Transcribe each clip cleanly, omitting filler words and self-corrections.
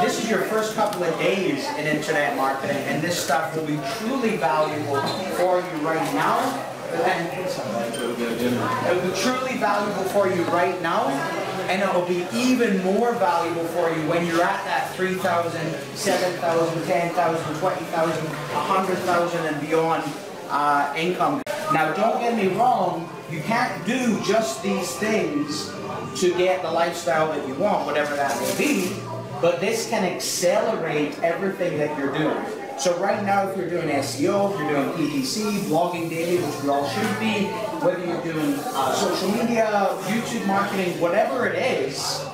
this is your first couple of days in internet marketing, and this stuff will be truly valuable for you right now. And it will be truly valuable for you right now, and it will be even more valuable for you when you're at that 3,000, 7,000, 10,000, 20,000, 100,000 and beyond income. Now, don't get me wrong, you can't do just these things to get the lifestyle that you want, whatever that may be, but this can accelerate everything that you're doing. So right now, if you're doing SEO, if you're doing PPC, blogging daily, which we all should be, whether you're doing social media, YouTube marketing, whatever it is,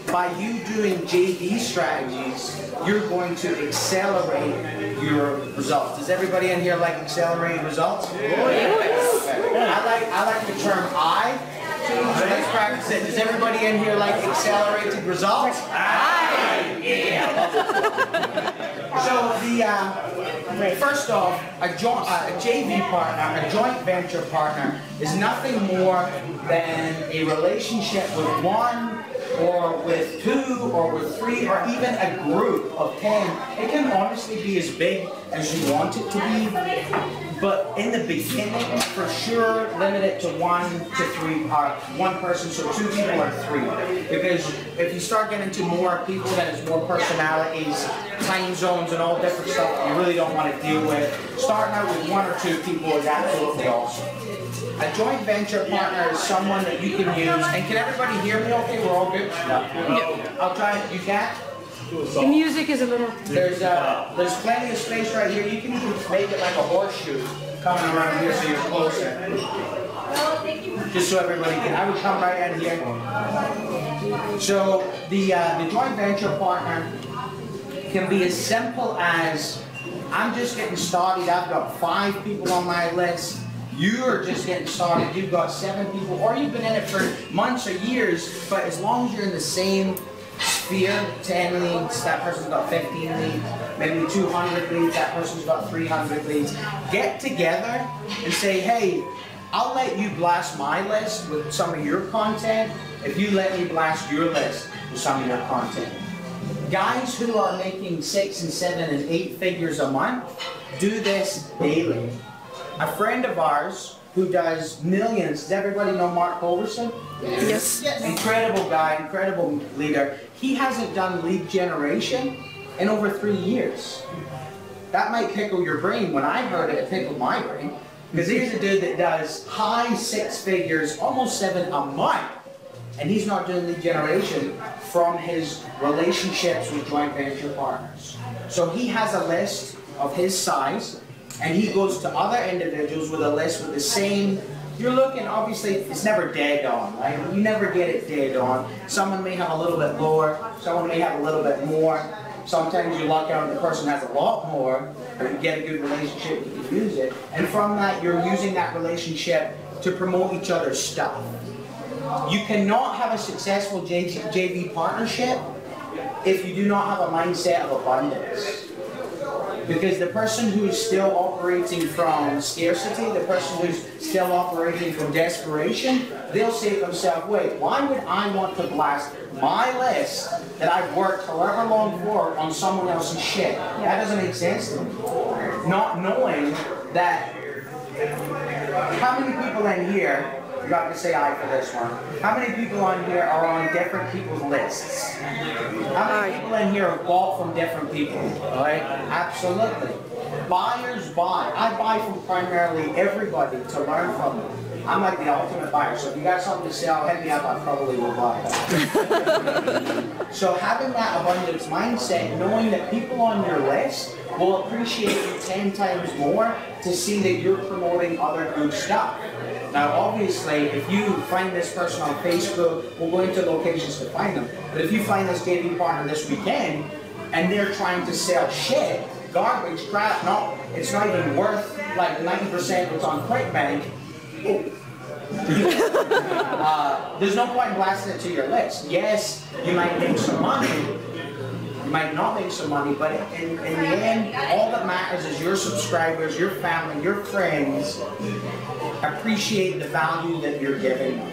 by you doing JV strategies, you're going to accelerate your results. Does everybody in here like accelerated results? Oh, yes. Okay. I like the term I. So let's practice it. Does everybody in here like accelerated results? Aye. Yeah. So first off, a JV partner, a joint venture partner, is nothing more than a relationship with one, or with two, or with three, or even a group of 10. It can honestly be as big as you want it to be. But in the beginning, for sure, limit it to 1 to 3, one person, so 2 people or 3. Because if you start getting to more people, then it's more personalities, time zones, and all different stuff you really don't want to deal with. Starting out with 1 or 2 people is absolutely awesome. A joint venture partner is someone that you can use, and can everybody hear me okay? We're all good? Yeah. I'll try, you can't? The music is a little... There's plenty of space right here. You can even make it like a horseshoe coming around here so you're closer. Just so everybody can, I would come right out here. So the joint venture partner can be as simple as, I'm just getting started, I've got 5 people on my list. You're just getting started, you've got 7 people, or you've been in it for months or years, but as long as you're in the same sphere, 10 leads, that person's got 15 leads, maybe 200 leads, that person's got 300 leads. Get together and say, hey, I'll let you blast my list with some of your content if you let me blast your list with some of your content. Guys who are making 6 and 7 and 8 figures a month do this daily. A friend of ours who does millions, does everybody know Mark Overson? Yes. Incredible guy, incredible leader. He hasn't done lead generation in over 3 years. That might pickle your brain. When I heard it, it pickled my brain. Because here's a dude that does high 6 figures, almost 7 a month. And he's not doing lead generation from his relationships with joint venture partners. So he has a list of his size, and he goes to other individuals with a list with the same. You're looking, obviously, it's never dead on, right? You never get it dead on. Someone may have a little bit lower, someone may have a little bit more. Sometimes you luck out and the person has a lot more, or you get a good relationship, you can use it. And from that, you're using that relationship to promote each other's stuff. You cannot have a successful JV partnership if you do not have a mindset of abundance. Because the person who is still operating from scarcity, the person who's still operating from desperation, they'll say to themselves, wait, why would I want to blast my list that I've worked however long for on someone else's shit? That doesn't make sense to me. Not knowing that, how many people in here, you got to say aye for this one. How many people on here are on different people's lists? How many people in here have bought from different people? Right? Absolutely. Buyers buy. I buy from primarily everybody to learn from them. I'm like the ultimate buyer. So if you got something to sell, hit me up, I probably will buy that. So having that abundance mindset, knowing that people on your list will appreciate you 10 times more to see that you're promoting other good stuff. Now obviously, if you find this person on Facebook, we'll go into locations to find them, but if you find this JV partner this weekend, and they're trying to sell shit, garbage, crap, it's not even worth like 90% what's on ClickBank, there's no point in blasting it to your list. Yes, you might make some money, you might not make some money, but in the end, all that matters is your subscribers, your family, your friends appreciate the value that you're giving them.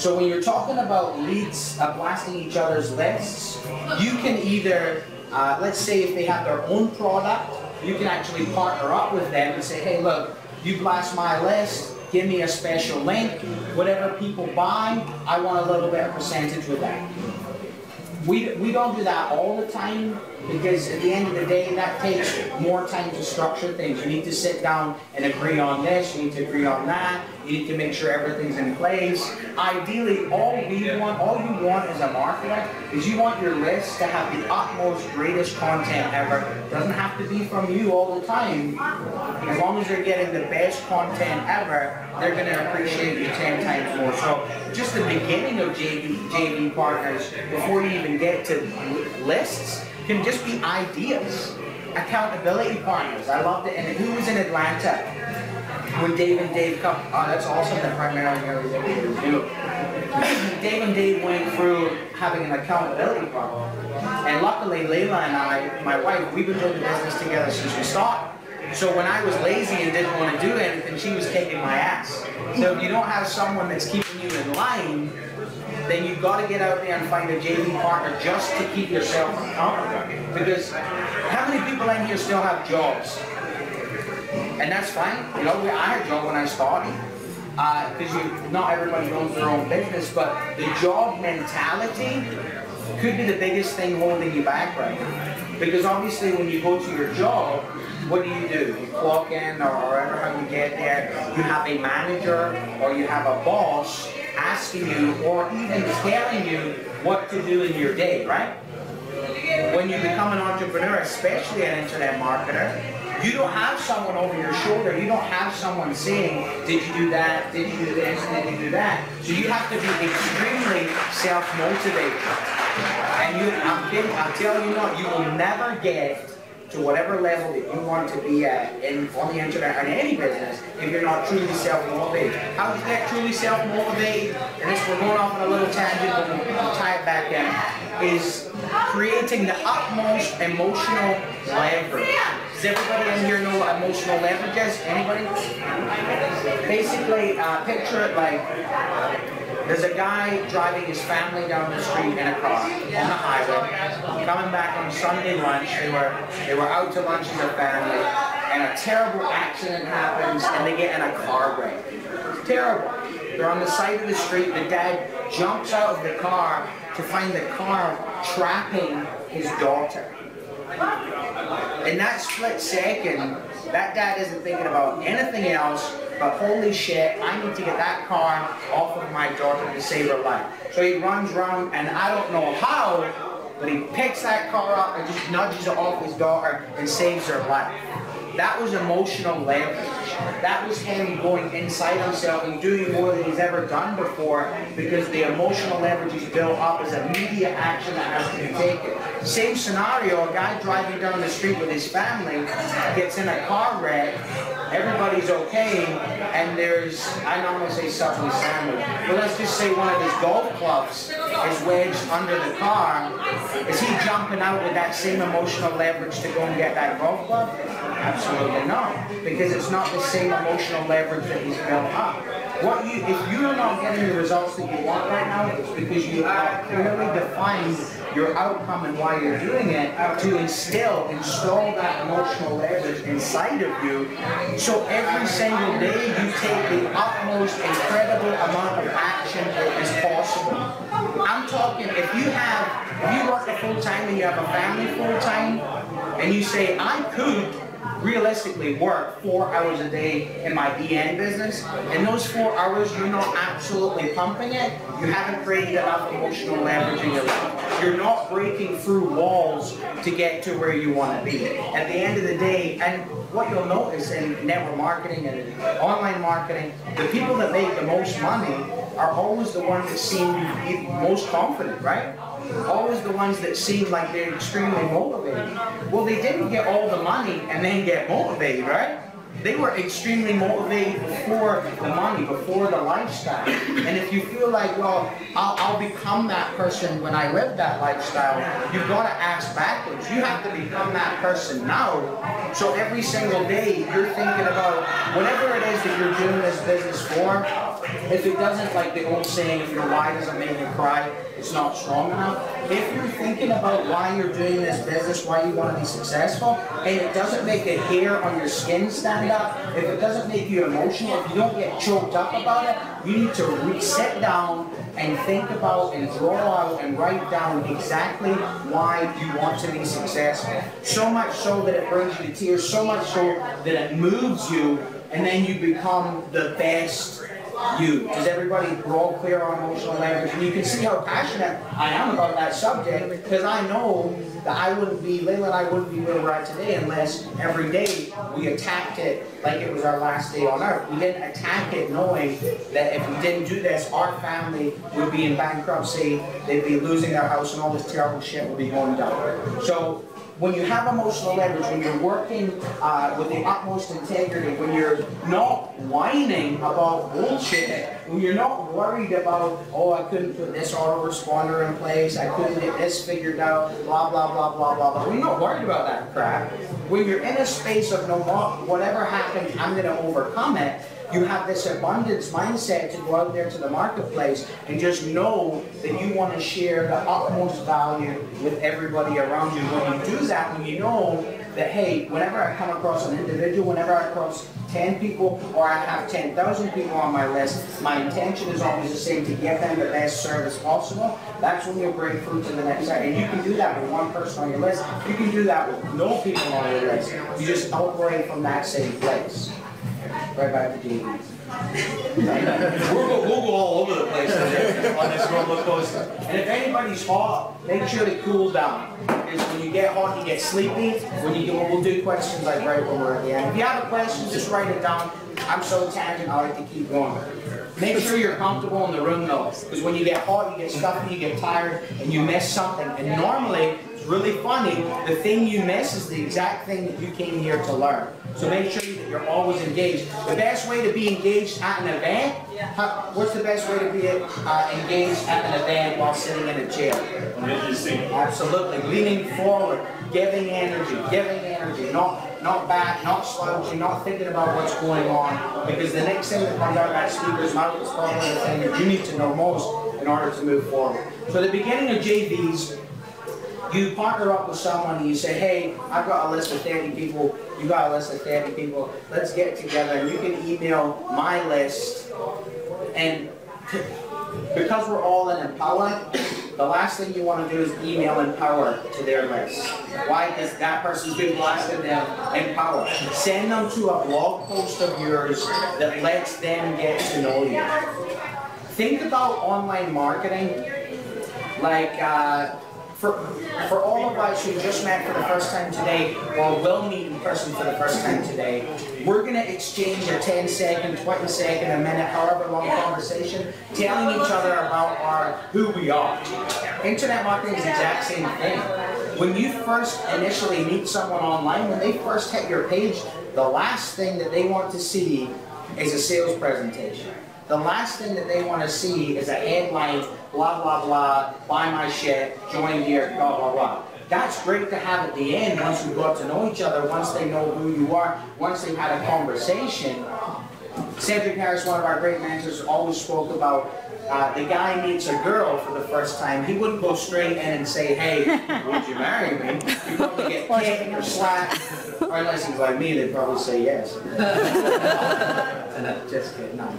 So when you're talking about leads blasting each other's lists, you can either, let's say if they have their own product, you can actually partner up with them and say, hey look, you blast my list, give me a special link, whatever people buy, I want a little bit of percentage with that. We don't do that all the time because at the end of the day that takes more time to structure things. You need to sit down and agree on this, you need to agree on that, you need to make sure everything's in place. Ideally, all you want as a marketer is you want your list to have the utmost greatest content ever. It doesn't have to be from you all the time. As long as they're getting the best content ever, they're going to appreciate you 10 times more. So just the beginning of JV partners, before you even get to lists, can just be ideas. Accountability partners, I loved it. And who was in Atlanta when Dave and Dave come? Oh, that's awesome that primarily areas that we do. Dave and Dave went through having an accountability partner. And luckily, Layla and I, my wife, we've been doing the business together since we started. So when I was lazy and didn't want to do anything, she was kicking my ass. So if you don't have someone that's keeping you in line, then you've got to get out there and find a JV partner just to keep yourself accountable. Because how many people in here still have jobs? And that's fine. You know, I had a job when I started. Because not everybody owns their own business, but the job mentality could be the biggest thing holding you back right now. Because obviously when you go to your job, what do? You clock in or wherever how you get there, you have a manager or you have a boss asking you or even telling you what to do in your day, right? When you become an entrepreneur, especially an internet marketer, you don't have someone over your shoulder. You don't have someone saying, did you do that? Did you do this? Did you do that? So you have to be extremely self-motivated. And I'm telling you not, you will never get to whatever level that you want to be at on the internet or in any business if you're not truly self-motivated. How to get truly self-motivated, and this we're going off on a little tangent, but we'll tie it back in, is creating the utmost emotional leverage. Does everybody in here know what emotional leverage is? Anybody? Basically, picture it like there's a guy driving his family down the street in a car on the highway, coming back on Sunday lunch. They were out to lunch as a family, and a terrible accident happens, and they get in a car wreck. It's terrible. They're on the side of the street. The dad jumps out of the car to find the car trapping his daughter. In that split second, that dad isn't thinking about anything else but holy shit, I need to get that car off of my daughter to save her life. So he runs around, and I don't know how, but he picks that car up and just nudges it off his daughter and saves her life. That was emotional leverage. That was him going inside himself and doing more than he's ever done before because the emotional leverage he's built up is immediate action that has to be taken. Same scenario, a guy driving down the street with his family gets in a car wreck, everybody's okay, and there's, I normally say Subway sandwich, but let's just say one of his golf clubs is wedged under the car. Is he jumping out with that same emotional leverage to go and get that golf club? Absolutely not, because it's not the same emotional leverage that he's built up. If you're not getting the results that you want right now, it's because you have clearly defined your outcome and why you're doing it to install that emotional leverage inside of you. So every single day you take the utmost incredible amount of action as possible. I'm talking, if you work a full-time and you have a family full-time, and you say, I could realistically work 4 hours a day in my BN business, and those 4 hours you're not absolutely pumping it, you haven't created enough emotional leverage in your life. You're not breaking through walls to get to where you want to be. At the end of the day, and what you'll notice in network marketing and online marketing, the people that make the most money are always the ones that seem most confident, right? Always the ones that seem like they're extremely motivated. Well, they didn't get all the money and then get motivated, right? They were extremely motivated before the money, before the lifestyle. And if you feel like, well, I'll become that person when I live that lifestyle, you've got to ask backwards. You have to become that person now. So every single day, you're thinking about whatever it is that you're doing this business for, if it doesn't, like the old saying, if your why doesn't make you cry, it's not strong enough. If you're thinking about why you're doing this business, why you want to be successful, and it doesn't make the hair on your skin stand up, if it doesn't make you emotional, if you don't get choked up about it, you need to sit down and think about and draw out and write down exactly why you want to be successful. So much so that it brings you to tears, so much so that it moves you, and then you become the best you. Does everybody, we're all clear on emotional leverage? And you can see how passionate I am about that subject, because I know that Layla and I wouldn't be where we're at today unless every day we attacked it like it was our last day on earth. We didn't attack it knowing that if we didn't do this, our family would be in bankruptcy, they'd be losing their house, and all this terrible shit would be going down. So when you have emotional leverage, when you're working with the utmost integrity, when you're not whining about bullshit, when you're not worried about, oh, I couldn't put this autoresponder in place, I couldn't get this figured out, blah, blah, blah, blah, blah, blah. When you're not worried about that crap, when you're in a space of no, whatever happens, I'm going to overcome it, you have this abundance mindset to go out there to the marketplace and just know that you want to share the utmost value with everybody around you. When you do that, when you know that, hey, whenever I come across an individual, whenever I cross 10 people or I have 10,000 people on my list, my intention is always the same, to give them the best service possible. That's when you'll break through to the next side. And you can do that with one person on your list. You can do that with no people on your list. You just operate from that same place. Right back to JV. We'll go all over the place on this roller coaster. And if anybody's hot, make sure to cool down. Because when you get hot, you get sleepy. We'll do questions like right when we're at the end. If you have a question, just write it down. I'm so tangent, I like to keep going. Make sure you're comfortable in the room though. Because when you get hot, you get stuffy, you get tired, and you miss something. And normally, it's really funny, the thing you miss is the exact thing that you came here to learn. So make sure that you're always engaged. The best way to be engaged at an event, what's the best way to be engaged at an event while sitting in a chair? Absolutely. Leaning forward, giving energy, not back, not slouching, not thinking about what's going on, because the next thing that comes out of that speaker's mouth is probably the thing that you need to know most in order to move forward. So at the beginning of JVs, you partner up with someone and you say, hey, I've got a list of 30 people, you got a list of 30 people, let's get together, and you can email my list. And because we're all in Empower, the last thing you want to do is email Empower to their list. Why? Because that person's been blasted them Empower. Send them to a blog post of yours that lets them get to know you. Think about online marketing like for all of us who just met for the first time today, or will meet in person for the first time today, we're going to exchange a 10-second, 20-second, a minute, however long conversation, telling each other about who we are. Internet marketing is the exact same thing. When you first initially meet someone online, when they first hit your page, the last thing that they want to see is a sales presentation. The last thing that they want to see is a headline, blah, blah, blah, buy my shit, join here, blah, blah, blah. That's great to have at the end once we got to know each other, once they know who you are, once they've had a conversation. Cedric Harris, one of our great mentors, always spoke about the guy meets a girl for the first time. He wouldn't go straight in and say, hey, would you marry me? He'd probably get kicked or slapped. Or unless he's like me, they'd probably say yes. Just kidding. No.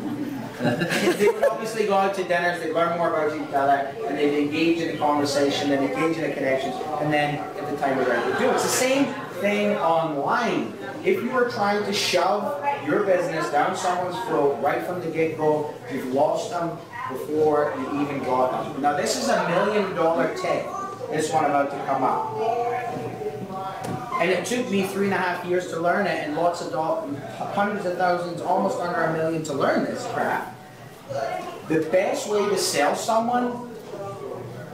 They would obviously go out to dinners, they'd learn more about each other, and they'd engage in a conversation, they'd engage in a connection, and then at the time they're ready to do it. It's the same thing online. If you are trying to shove your business down someone's throat right from the get-go, you've lost them before you even got them. Now this is $1 million tip, this one about to come up. And it took me 3.5 years to learn it, and lots of hundreds of thousands, almost under $1 million to learn this crap. The best way to sell someone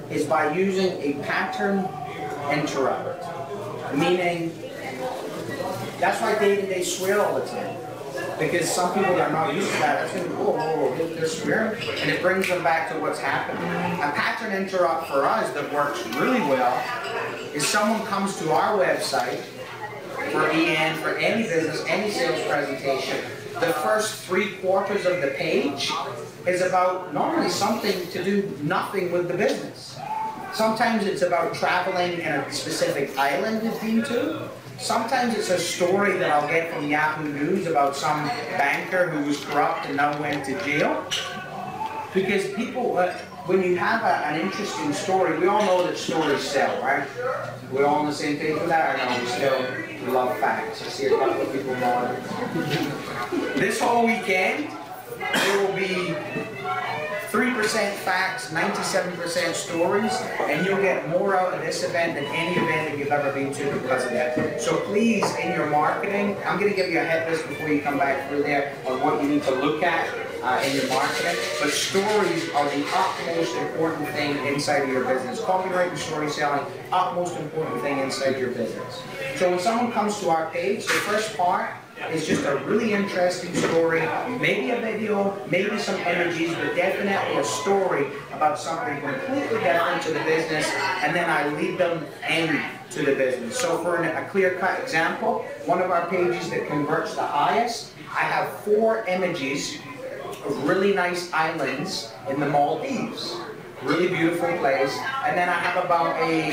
is by using a pattern interrupt. Meaning, that's why they swear all the time. Because some people are not used to that. It's going to go, whoa, they're swearing, and it brings them back to what's happening. A pattern interrupt for us that works really well is someone comes to our website, for EN, for any business, any sales presentation, the first 3/4 of the page is about normally something to do nothing with the business. Sometimes it's about traveling in a specific island you've been to. Sometimes it's a story that I'll get from Yahoo News about some banker who was corrupt and now went to jail. Because people, when you have an interesting story, we all know that stories sell, right? We're all on the same page with that, or no? We love facts. I see a couple of people nodding. This whole weekend, there will be 3% facts, 97% stories, and you'll get more out of this event than any event that you've ever been to because of that. So please, in your marketing, I'm going to give you a head list before you come back through there on what you need to look at in your marketing. But stories are the utmost important thing inside of your business. Copyright and story selling, utmost important thing inside of your business. So when someone comes to our page, the first part is just a really interesting story, maybe a video, maybe some images, but definitely a story about something completely different to the business, and then I lead them into the business. So for a clear-cut example, one of our pages that converts the highest, I have 4 images of really nice islands in the Maldives. Really beautiful place. And then I have about a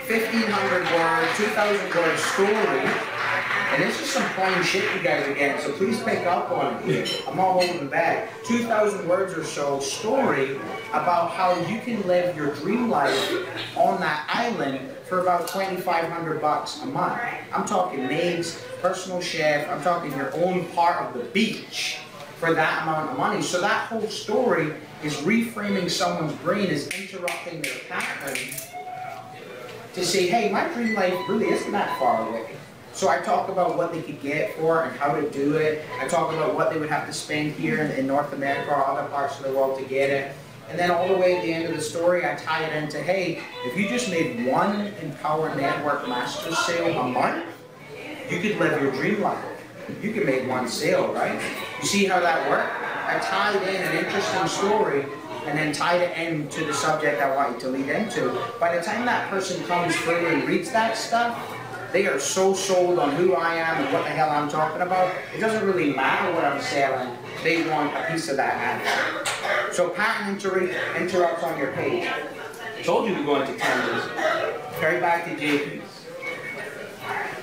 1,500 word, 2,000 word story. And it's just some plain shit you guys are getting, so please pick up on it here. I'm not holding back. 2,000 words or so story about how you can live your dream life on that island for about $2,500 a month. I'm talking maids, personal chef, I'm talking your own part of the beach for that amount of money. So that whole story is reframing someone's brain, is interrupting their pattern to say, hey, my dream life really isn't that far away. So I talk about what they could get for and how to do it. I talk about what they would have to spend here in North America or other parts of the world to get it. And then all the way at the end of the story, I tie it into, hey, if you just made 1 Empower Network Master sale a month, you could live your dream life. You can make 1 sale, right? You see how that worked? I tied in an interesting story and then tied it into the subject I want you to lead into. By the time that person comes through and reads that stuff, they are so sold on who I am and what the hell I'm talking about. It doesn't really matter what I'm selling. They want a piece of that ad. So pattern interrupts on your page. I told you we're going to tangents. Carry back to JP's.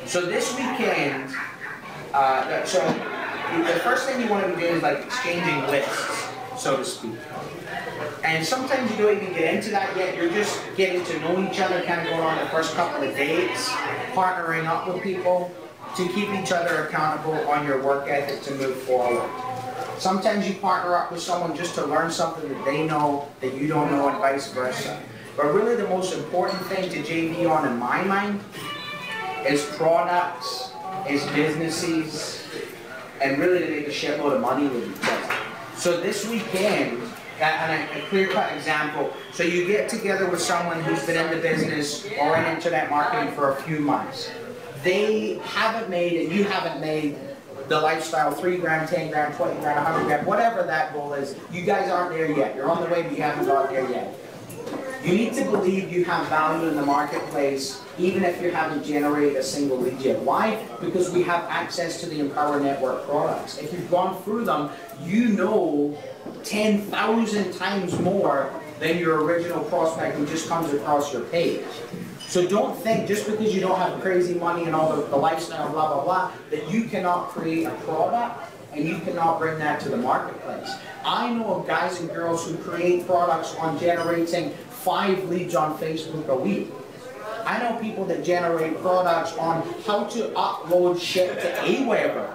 So this weekend, the first thing you want to be doing is like exchanging lists, so to speak. And sometimes you don't even get into that yet. You're just getting to know each other, kind of going on the first couple of dates, partnering up with people to keep each other accountable on your work ethic to move forward. Sometimes you partner up with someone just to learn something that they know that you don't know and vice versa. But really the most important thing to JV on in my mind is products, is businesses, and really to make a shitload of money with each other. So this weekend, and a clear-cut example, so you get together with someone who's been in the business or in internet marketing for a few months. They haven't made, and you haven't made, the lifestyle 3 grand, 10 grand, 20 grand, 100 grand, whatever that goal is. You guys aren't there yet. You're on the way, but you haven't got there yet. You need to believe you have value in the marketplace, even if you haven't generated a single lead yet. Why? Because we have access to the Empower Network products. If you've gone through them, you know 10,000 times more than your original prospect who just comes across your page. So don't think just because you don't have crazy money and all the lifestyle, blah, blah, blah, that you cannot create a product and you cannot bring that to the marketplace. I know of guys and girls who create products on generating 5 leads on Facebook a week. I know people that generate products on how to upload shit to Aweber.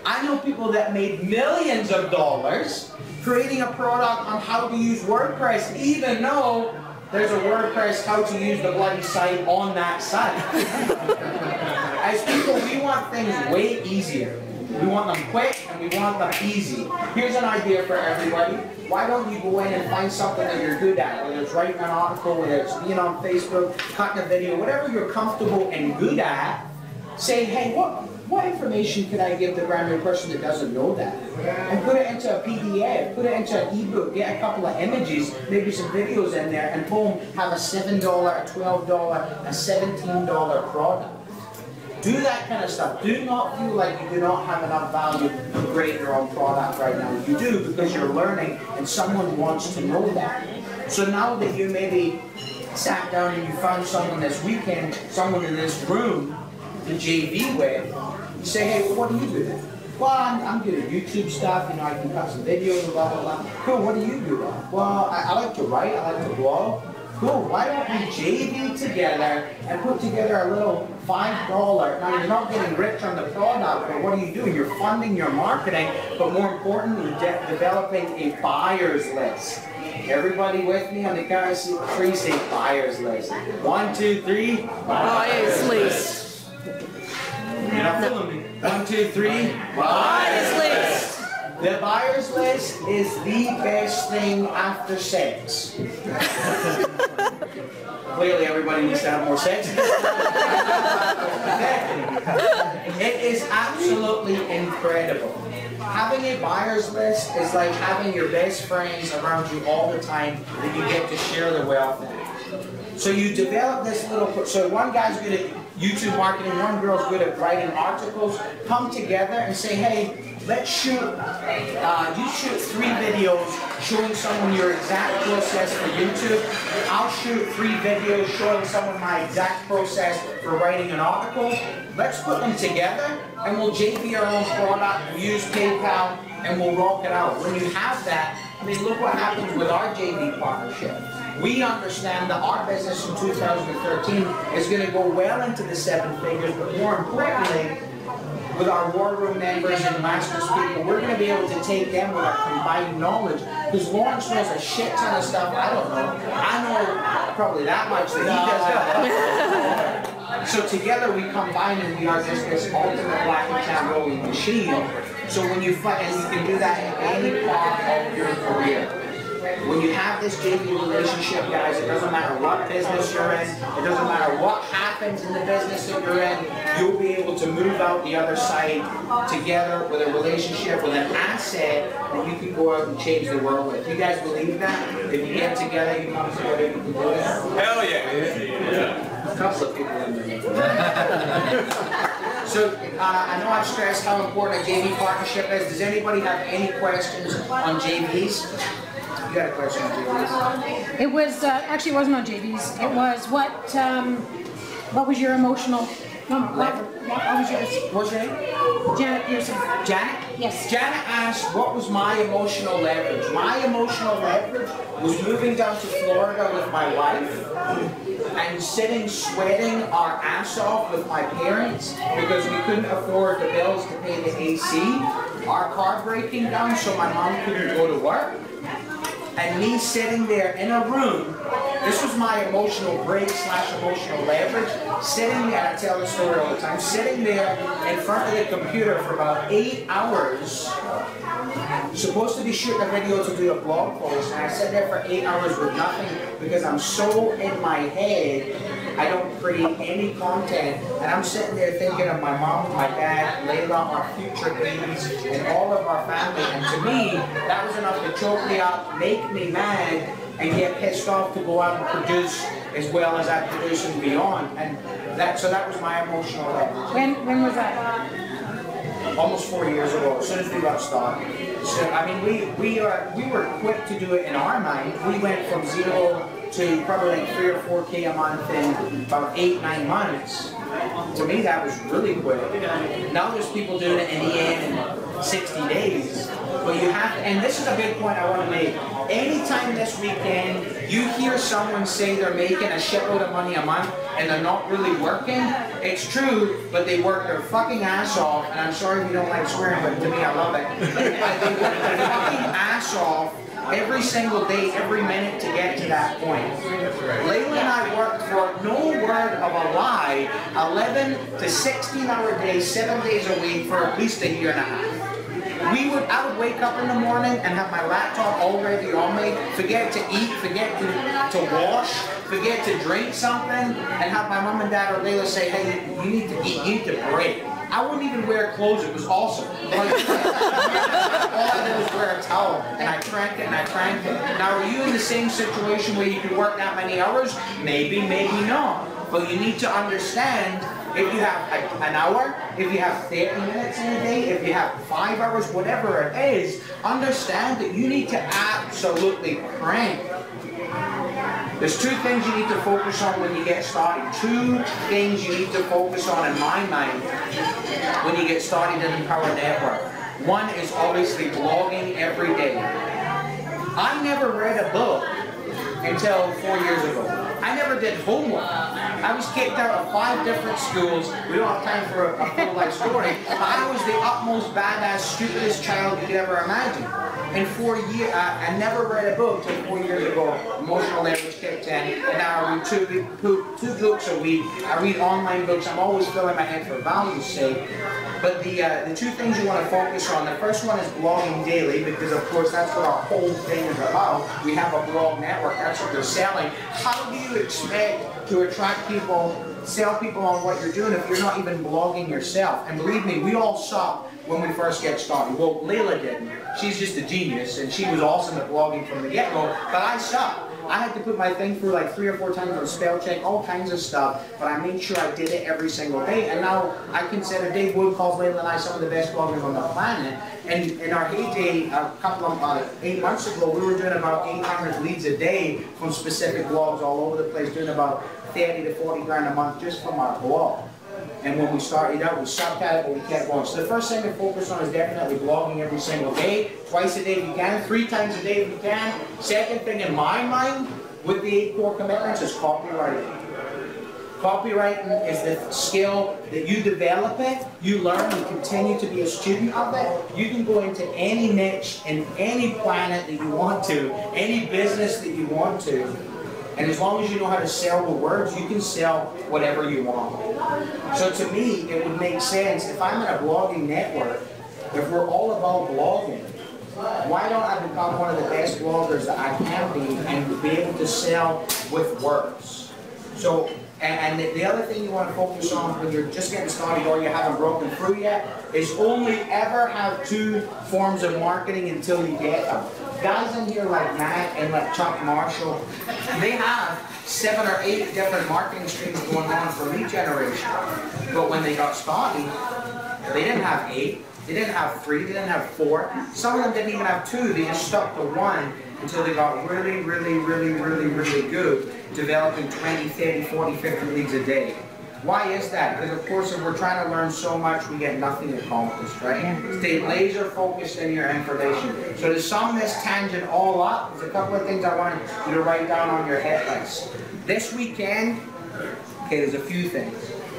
I know people that made millions of dollars creating a product on how to use WordPress, even though there's a WordPress how to use the bloody site on that site. As people, we want things way easier. We want them quick and we want them easy. Here's an idea for everybody. Why don't you go in and find something that you're good at, whether it's writing an article, whether it's being on Facebook, cutting a video, whatever you're comfortable and good at, say, hey, what information can I give the brand new person that doesn't know that? And put it into a PDF, put it into an ebook, get a couple of images, maybe some videos in there, and boom, have a $7, a $12, a $17 product. Do that kind of stuff. Do not feel like you do not have enough value to create your own product right now. You do, because you're learning and someone wants to know that. So now that you maybe sat down and you found someone this weekend, someone in this room to JV with, you say, hey, well, what do you do then? Well, I'm good at YouTube stuff, you know, I can cut some videos and blah, blah, blah. Cool, what do you do then? Well, I like to write, I like to blog. Cool, why don't we JV together and put together a little $5, now you're not getting rich on the product, but what are you doing? You're funding your marketing, but more importantly, developing a buyer's list. Everybody with me on the count of 3, say buyer's list. 1, 2, 3. Buyer's list. You're not fooling me. 1, 2, 3. Buyer's list. The buyer's list is the best thing after sex. Clearly everybody needs to have more sex. It is absolutely incredible. Having a buyer's list is like having your best friends around you all the time that you get to share the wealth in. So you develop this little, so one guy's good at YouTube marketing, one girl's good at writing articles, come together and say, hey, let's shoot, you shoot 3 videos showing someone your exact process for YouTube. I'll shoot 3 videos showing someone my exact process for writing an article. Let's put them together and we'll JV our own product, we'll use PayPal, and we'll rock it out. When you have that, I mean, look what happens with our JV partnership. We understand that our business in 2013 is going to go well into the 7 figures, but more importantly, with our war room members and masters people, we're going to be able to take them with our combined knowledge. Because Lawrence knows a shit ton of stuff I don't know. I know probably that much that he does. So together we combine and we are just this ultimate black and tan rolling machine. So when you fight, and you can do that in any part of your career. When you have this JV relationship, guys, it doesn't matter what business you're in, it doesn't matter what happens in the business that you're in, you'll be able to move out the other side together with a relationship, with an asset that you can go out and change the world with. You guys believe that? If you get together, you come together, you can do that? Hell yeah! A couple of people in there. So, I know I've stressed how important a JV partnership is. Does anybody have any questions on JVs? You got a question on JVs? It was, actually it wasn't on JVs. It was what was your emotional, what was yours? What's your name? Janet Pearson. Janet? Yes. Janet asked, what was my emotional leverage? My emotional leverage was moving down to Florida with my wife and sitting sweating our ass off with my parents because we couldn't afford the bills to pay the AC. Our car breaking down so my mom couldn't go to work. And me sitting there in a room, this was my emotional break / emotional leverage, sitting there, I tell this story all the time, sitting there in front of the computer for about 8 hours, supposed to be shooting a video to do a blog post, and I sat there for 8 hours with nothing because I'm so in my head, I don't create any content, and I'm sitting there thinking of my mom, my dad, Layla, our future babies, and all of our family, and to me, that was enough to choke me up, make me mad, and get pissed off to go out and produce as well as I produce and beyond, and so that was my emotional leverage. When was that? Almost 4 years ago, as soon as we got started. So, I mean, we were quick to do it in our mind. We went from 0 to probably like 3 or 4K a month in about 8-9 months. To me, that was really quick. Now there's people doing it in the end in 60 days. But you have to, and this is a big point I want to make. Anytime this weekend you hear someone say they're making a shitload of money a month and they're not really working, it's true, but they work their fucking ass off, and I'm sorry if you don't like swearing, but to me I love it. But they work their fucking ass off every single day, every minute to get to that point. Layla and I worked for, no word of a lie, 11 to 16-hour days, 7 days a week for at least a year and a half. I would wake up in the morning and have my laptop already on me, forget to eat, forget to wash, forget to drink something, and have my mom and dad or Layla say, hey, you need to eat, you need to break. I wouldn't even wear clothes, it was awesome. All I did was wear a towel, and I cranked it and I cranked it. Now, are you in the same situation where you can work that many hours? Maybe, maybe not. But you need to understand, If you have an hour, if you have 30 minutes in a day, if you have 5 hours, whatever it is, understand that you need to absolutely crank. There's 2 things you need to focus on when you get started. 2 things you need to focus on in my mind when you get started in Empower Network. One is obviously blogging every day. I never read a book until 4 years ago. I never did homework. I was kicked out of 5 different schools. We don't have time for a full life story. But I was the utmost badass, stupidest child you could ever imagine. In 4 years, I never read a book until 4 years ago. Emotional language kicked in, and now I read 2 books a week. I read online books. I'm always filling my head for value's sake. But the 2 things you want to focus on, the first one is blogging daily, because of course that's what our whole thing is about. We have a blog network, that's what they're selling. How do you expect to attract people, sell people on what you're doing if you're not even blogging yourself? And believe me, we all suck when we first get started. Well, Layla didn't. She's just a genius, and she was awesome at blogging from the get-go, but I suck. I had to put my thing through like 3 or 4 times on spell check, all kinds of stuff, but I made sure I did it every single day, and now I consider Dave Wood calls Layla and I some of the best bloggers on the planet. And in our heyday, a couple of 8 months ago, we were doing about 800 leads a day from specific blogs all over the place, doing about 30 to 40 grand a month just from our blog. And when we started out, we sucked at it, but we kept going. So the first thing to focus on is definitely blogging every single day, twice a day if you can, 3 times a day if you can. Second thing in my mind, with the 8 core commitments, is copywriting. Copywriting is the skill that you develop it, you learn, you continue to be a student of it. You can go into any niche in any planet that you want to, any business that you want to. And as long as you know how to sell the words, you can sell whatever you want. So to me, it would make sense, if I'm in a blogging network, if we're all about blogging, why don't I become one of the best bloggers that I can be and be able to sell with words? So, and the other thing you want to focus on when you're just getting started or you haven't broken through yet is only ever have 2 forms of marketing until you get them. Guys in here like Matt and like Chuck Marshall, they have 7 or 8 different marketing streams going on for lead generation. But when they got started, they didn't have 8, they didn't have 3, they didn't have 4. Some of them didn't even have 2, they just stuck to 1 until they got really good, developing 20, 30, 40, 50 leads a day. Why is that? Because of course if we're trying to learn so much, we get nothing accomplished, right? Stay laser focused in your information. So to sum this tangent all up, there's a couple of things I want you to write down on your hit list. This weekend, okay, there's a few things,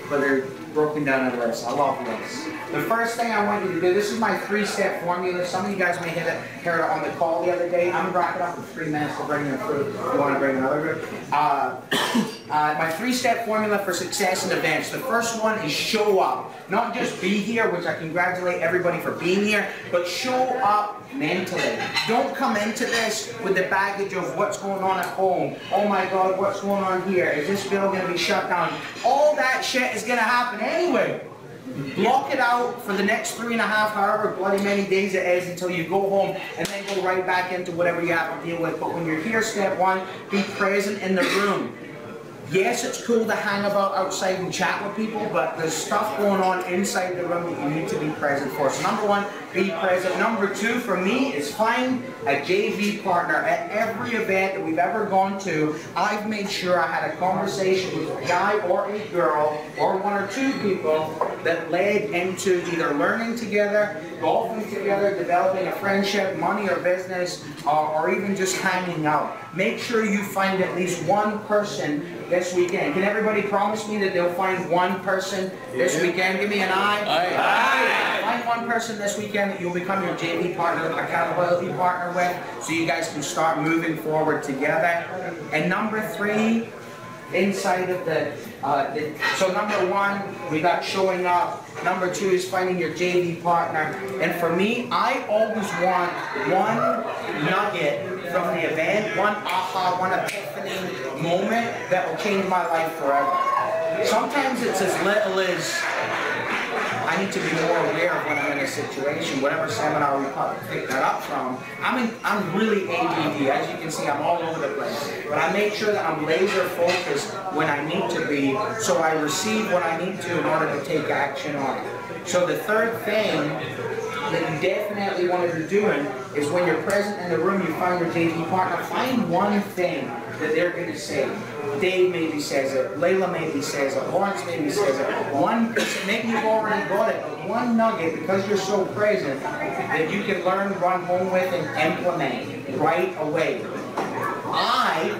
but they're broken down in a list. I love lists. The first thing I want you to do, this is my 3-step formula. Some of you guys may hear it on the call the other day. I'm wrapping up in 3 minutes to bring them through. If you want to bring another group. My 3-step formula for success in events. The first one is show up. Not just be here, which I congratulate everybody for being here, but show up mentally. Don't come into this with the baggage of what's going on at home. Oh my God, what's going on here? Is this bill going to be shut down? All that shit is going to happen anyway. Block it out for the next 3.5, however bloody many days it is, until you go home and then go right back into whatever you have to deal with. But when you're here, step 1, be present in the room. Yes, it's cool to hang about outside and chat with people, but there's stuff going on inside the room that you need to be present for. So number 1, be present. Number 2 for me is find a JV partner. At every event that we've ever gone to, I've made sure I had a conversation with a guy or a girl or 1 or 2 people that led into either learning together, golfing together, developing a friendship, money or business, or even just hanging out. Make sure you find at least 1 person this weekend. Can everybody promise me that they'll find 1 person this weekend? Give me an eye. Aye. Find 1 person this weekend that you'll become your JV partner, accountability partner with, so you guys can start moving forward together. And number 3, inside of so number 1, we got showing up. Number 2 is finding your JV partner. And for me, I always want 1 nugget from the event, 1 aha, 1 epiphany moment that will change my life forever. Sometimes it's as little as I I need to be more aware of when I'm in a situation, whatever seminar we pick that up from. I'm really ADD. As you can see, I'm all over the place. But I make sure that I'm laser focused when I need to be, so I receive what I need to in order to take action on it. So the third thing that you definitely want to be doing is when you're present in the room, you find your JV partner, find one thing that they're going to say. Dave maybe says it, Layla maybe says it, Lawrence maybe says it. One, maybe you've already got it, but one nugget, because you're so present, that you can learn, run home with, and implement right away. I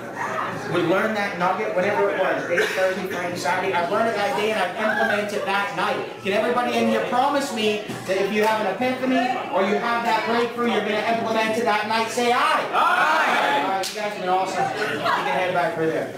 would learn that nugget whenever it was, Day, Thursday, Friday, Saturday. I learned it that day and I implement it that night. Can everybody in here promise me that if you have an epiphany or you have that breakthrough, you're going to implement it that night? Say aye. Aye. All right, you guys have been awesome. You can head back for there.